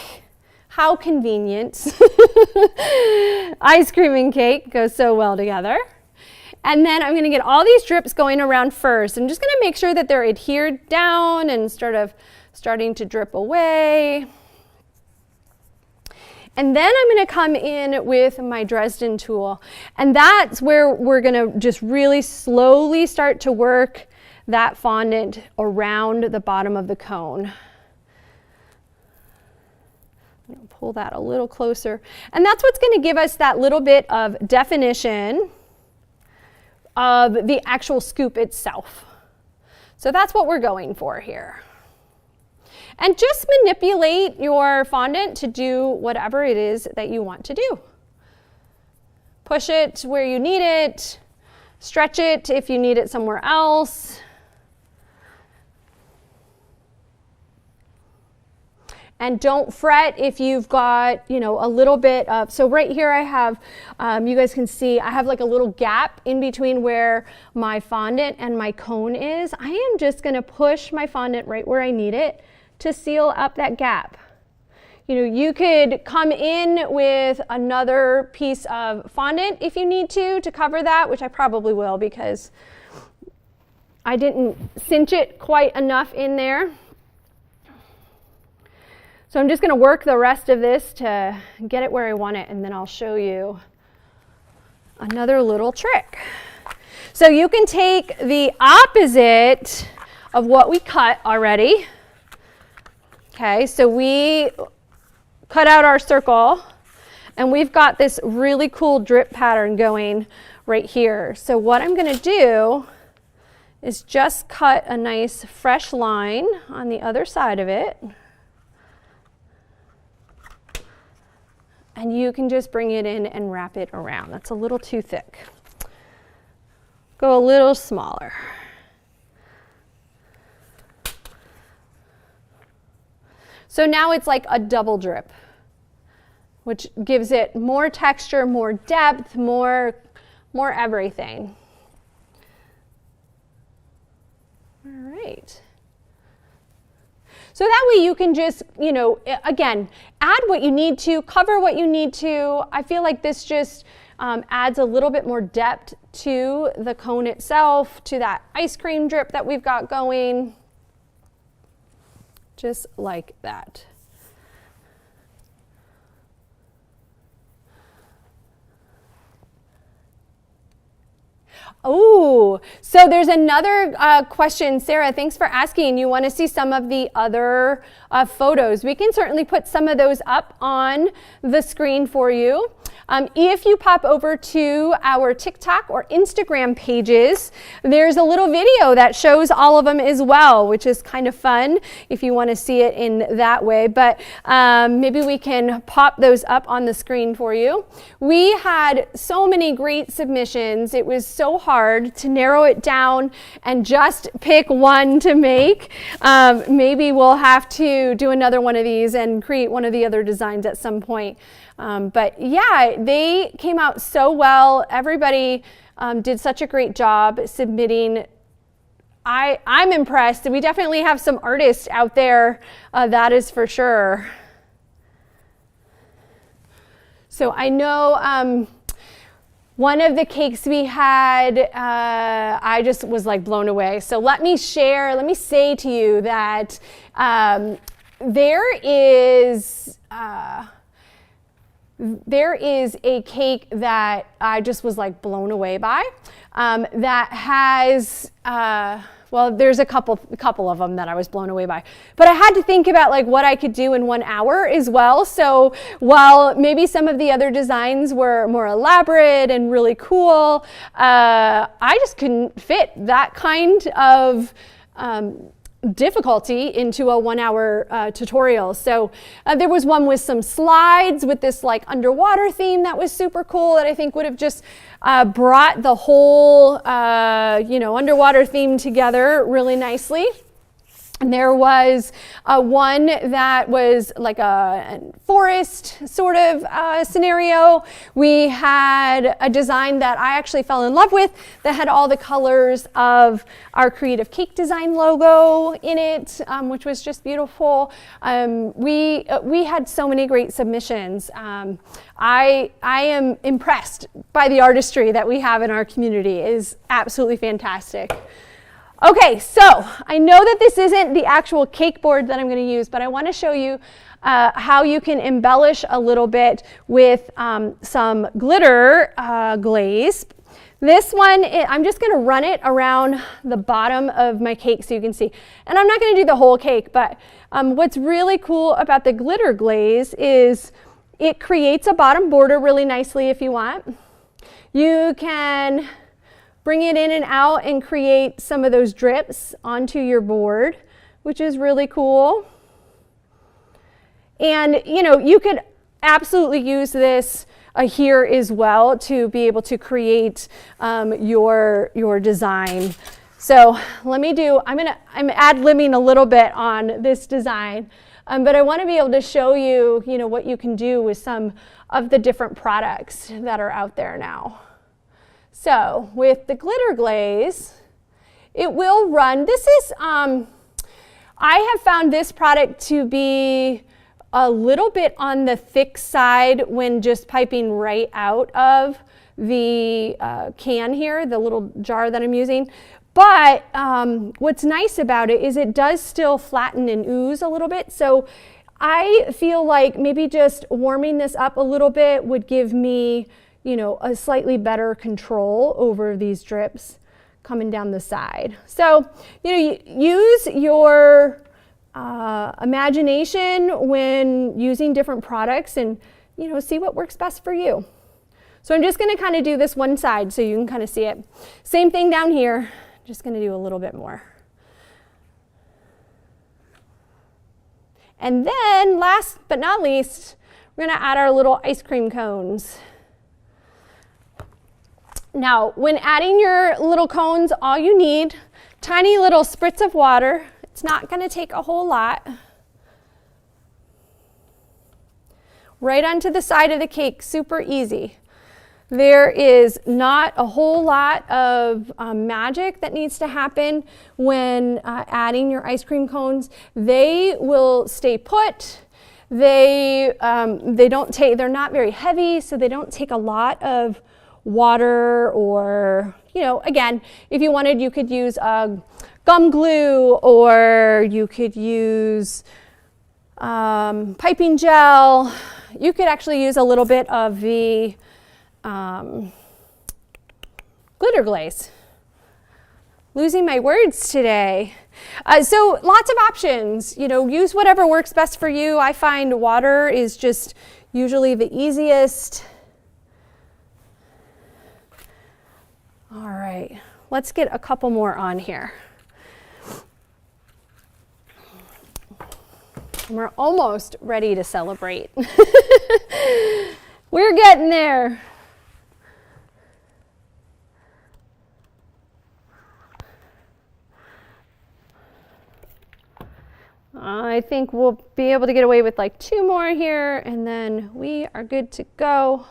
How convenient. Ice cream and cake go so well together. And then I'm going to get all these drips going around first. I'm just going to make sure that they're adhered down and starting to drip away. And then I'm going to come in with my Dresden tool. And that's where we're going to just really slowly start to work that fondant around the bottom of the cone. I'm going to pull that a little closer. And that's what's going to give us that little bit of definition of the actual scoop itself. So that's what we're going for here. And just manipulate your fondant to do whatever it is that you want to do. Push it where you need it. Stretch it if you need it somewhere else. And don't fret if you've got, a little bit of, so right here I have, you guys can see, I have like a little gap in between where my fondant and my cone is. I am just going to push my fondant right where I need it to seal up that gap. You could come in with another piece of fondant if you need to cover that, which I probably will because I didn't cinch it quite enough in there. So I'm just going to work the rest of this to get it where I want it, and then I'll show you another little trick. So you can take the opposite of what we cut already. Okay, so we cut out our circle, and we've got this really cool drip pattern going right here. So what I'm going to do is just cut a nice fresh line on the other side of it. And you can just bring it in and wrap it around. That's a little too thick. Go a little smaller. So now it's like a double drip, which gives it more texture, more depth, more everything. All right. So that way you can just, again, add what you need to, cover what you need to. I feel like this just adds a little bit more depth to the cone itself, to that ice cream drip that we've got going. Just like that. Oh, so there's another question. Sarah, thanks for asking. You want to see some of the other photos. We can certainly put some of those up on the screen for you. If you pop over to our TikTok or Instagram pages, there's a little video that shows all of them as well, which is kind of fun if you want to see it in that way. But maybe we can pop those up on the screen for you. We had so many great submissions. It was so hard to narrow it down and just pick one to make. Maybe we'll have to do another one of these and create one of the other designs at some point. But yeah, they came out so well. Everybody did such a great job submitting. I'm impressed. We definitely have some artists out there, that is for sure. So I know one of the cakes we had, I just was like blown away. So let me say to you that there is a cake that I just was like blown away by, that has, well, there's a couple of them that I was blown away by, but I had to think about like what I could do in 1 hour as well. So while maybe some of the other designs were more elaborate and really cool, I just couldn't fit that kind of difficulty into a 1 hour tutorial. So there was one with some slides with this like underwater theme that was super cool that I think would have just brought the whole underwater theme together really nicely. And there was one that was like a forest sort of scenario. We had a design that I actually fell in love with that had all the colors of our Creative Cake Design logo in it, which was just beautiful. We had so many great submissions. I am impressed by the artistry that we have in our community. It is absolutely fantastic. Okay, so I know that this isn't the actual cake board that I'm going to use, but I want to show you how you can embellish a little bit with some glitter glaze. This one, I'm just going to run it around the bottom of my cake so you can see. And I'm not going to do the whole cake, but what's really cool about the glitter glaze is it creates a bottom border really nicely if you want. You can bring it in and out and create some of those drips onto your board, which is really cool. And you could absolutely use this here as well to be able to create your design. So let me I'm ad-libbing a little bit on this design, but I want to be able to show you, what you can do with some of the different products that are out there now. So with the glitter glaze, it will run. This is, I have found this product to be a little bit on the thick side when just piping right out of the can here, the little jar that I'm using. But what's nice about it is it does still flatten and ooze a little bit. So I feel like maybe just warming this up a little bit would give me a slightly better control over these drips coming down the side. So, use your imagination when using different products and, see what works best for you. So I'm just going to kind of do this one side so you can kind of see it. Same thing down here. Just going to do a little bit more. And then last but not least, we're going to add our little ice cream cones. Now, when adding your little cones, all you need, tiny little spritz of water. It's not going to take a whole lot. Right onto the side of the cake, super easy. There is not a whole lot of magic that needs to happen when adding your ice cream cones. They will stay put. They're not very heavy, so they don't take a lot of water, or again, if you wanted, you could use gum glue, or you could use piping gel. You could actually use a little bit of the glitter glaze. Losing my words today. So lots of options, you know, use whatever works best for you. I find water is just usually the easiest. All right, let's get a couple more on here. We're almost ready to celebrate. We're getting there. I think we'll be able to get away with like 2 more here, and then we are good to go.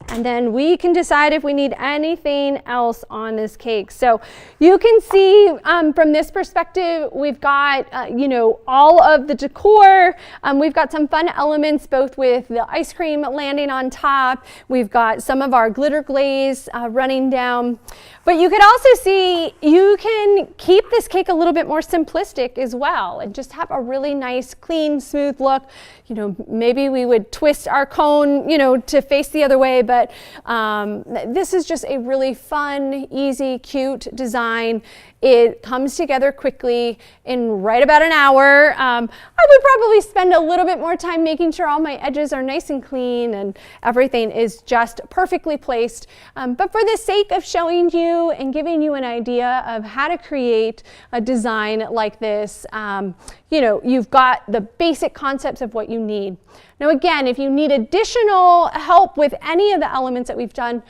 And then we can decide if we need anything else on this cake. So you can see from this perspective, we've got, you know, all of the decor. We've got some fun elements, both with the ice cream landing on top. We've got some of our glitter glaze running down. But you could also see you can keep this cake a little bit more simplistic as well and just have a really nice, clean, smooth look. You know, maybe we would twist our cone, you know, to face the other way, but this is just a really fun, easy, cute design. It comes together quickly in right about an hour. I would probably spend a little bit more time making sure all my edges are nice and clean and everything is just perfectly placed. But for the sake of showing you and giving you an idea of how to create a design like this, you know, you've got the basic concepts of what you need. Now again, if you need additional help with any of the elements that we've done,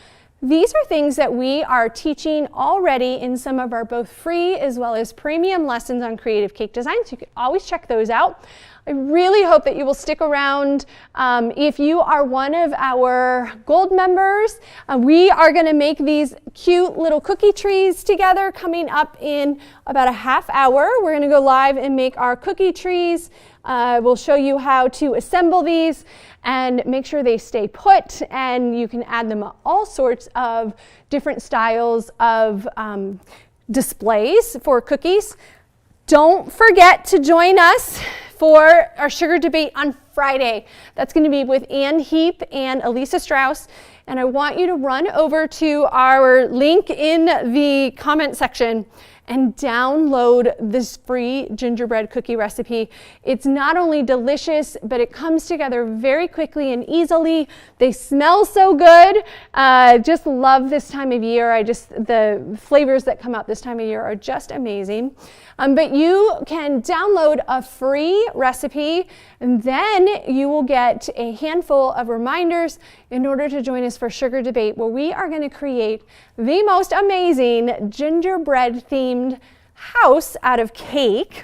these are things that we are teaching already in some of our both free as well as premium lessons on creative cake design, so you can always check those out. I really hope that you will stick around. If you are one of our gold members, we are going to make these cute little cookie trees together coming up in about a half hour. We're going to go live and make our cookie trees. We'll show you how to assemble these and make sure they stay put, and you can add them all sorts of different styles of displays for cookies. Don't forget to join us for our sugar debate on Friday. That's going to be with Heap and Elisa Strauss. And I want you to run over to our link in the comment section and download this free gingerbread cookie recipe. It's not only delicious, but it comes together very quickly and easily. They smell so good. Just love this time of year. The flavors that come out this time of year are just amazing. But you can download a free recipe, and then you will get a handful of reminders in order to join us for Sugar Debate, where we are going to create the most amazing gingerbread themed house out of cake.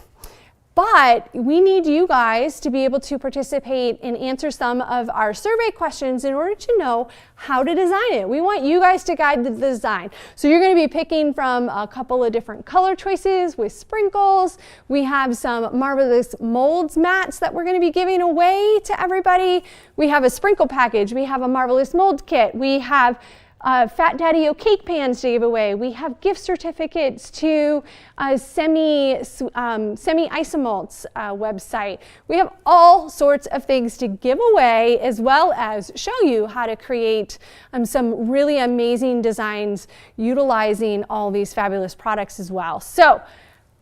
But we need you guys to be able to participate and answer some of our survey questions in order to know how to design it. We want you guys to guide the design. So you're going to be picking from a couple of different color choices with sprinkles. We have some marvelous molds mats that we're going to be giving away to everybody. We have a sprinkle package. We have a marvelous mold kit. We have Fat Daddy-O cake pans to give away. We have gift certificates to Semi Isomolt's website. We have all sorts of things to give away, as well as show you how to create some really amazing designs utilizing all these fabulous products as well. So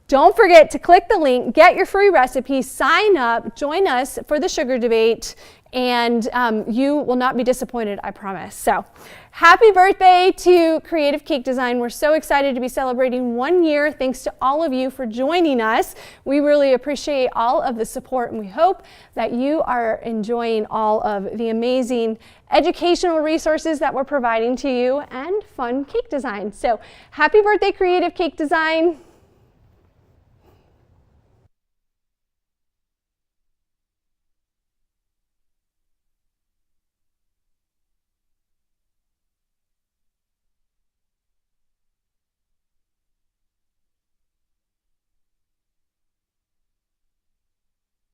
don't forget to click the link, get your free recipe, sign up, join us for the Sugar Debate, and you will not be disappointed, I promise. So happy birthday to Creative Cake Design. We're so excited to be celebrating 1 year. Thanks to all of you for joining us. We really appreciate all of the support, and we hope that you are enjoying all of the amazing educational resources that we're providing to you and fun cake design. So happy birthday, Creative Cake Design.